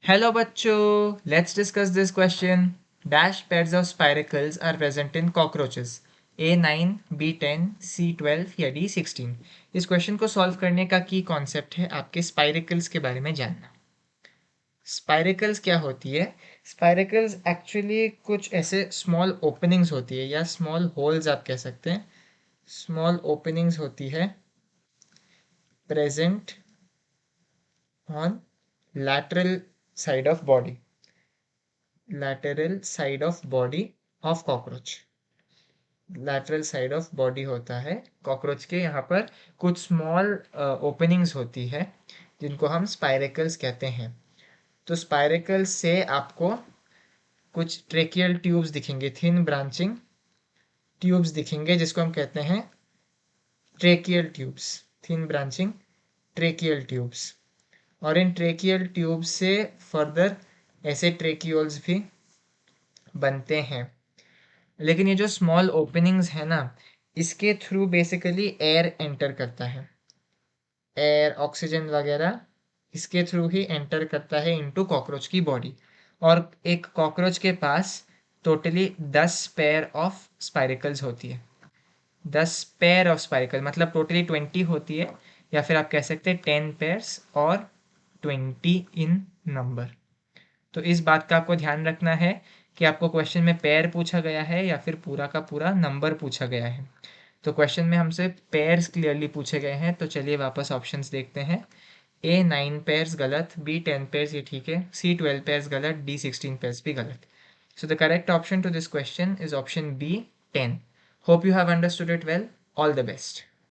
Hello bachcho, let's discuss this question. Dash pairs of spiracles are present in cockroaches. A9, B10, C12 या D16। इस question को solve करने का की concept है आपके स्पाइरिकल्स के बारे में जानना। स्पाइरिकल्स क्या होती है? स्पाइरिकल्स एक्चुअली कुछ ऐसे स्मॉल ओपनिंग्स होती है या स्मॉल होल्स आप कह सकते हैं। स्मॉल ओपनिंग्स होती है present on lateral side of body, lateral side of body of cockroach। lateral side of body होता है कॉकरोच के। यहाँ पर कुछ स्मॉल ओपनिंग्स होती है जिनको हम स्पाइरेकल्स कहते हैं। तो स्पाइरेकल्स से आपको कुछ ट्रेकियल ट्यूब्स दिखेंगे, थिन ब्रांचिंग ट्यूब्स दिखेंगे जिसको हम कहते हैं tracheal tubes, thin branching tracheal tubes. और इन ट्रेकियल ट्यूब्स से फर्दर ऐसे ट्रेकियोल्स भी बनते हैं। लेकिन ये जो स्मॉल ओपनिंग्स है ना, इसके थ्रू बेसिकली एयर एंटर करता है। एयर, ऑक्सीजन वगैरह इसके थ्रू ही एंटर करता है इनटू कॉकरोच की बॉडी। और एक कॉकरोच के पास टोटली 10 पेयर ऑफ स्पाइरिकल्स होती है। 10 पेयर ऑफ स्पाइरिकल मतलब टोटली 20 होती है, या फिर आप कह सकते हैं 10 पेयर्स और 20 इन नंबर। तो इस बात का आपको ध्यान रखना है कि आपको क्वेश्चन में पेयर पूछा गया है या फिर पूरा का पूरा नंबर पूछा गया है। तो क्वेश्चन में हमसे पेयर्स क्लियरली पूछे गए हैं, तो चलिए वापस ऑप्शंस देखते हैं। A9 पेयर्स गलत, B10 पेयर्स ये ठीक है, C12 पेयर्स गलत, D16 पेयर्स भी गलत। So the correct option to this question is option B, 10. Hope you have understood it well. All the best.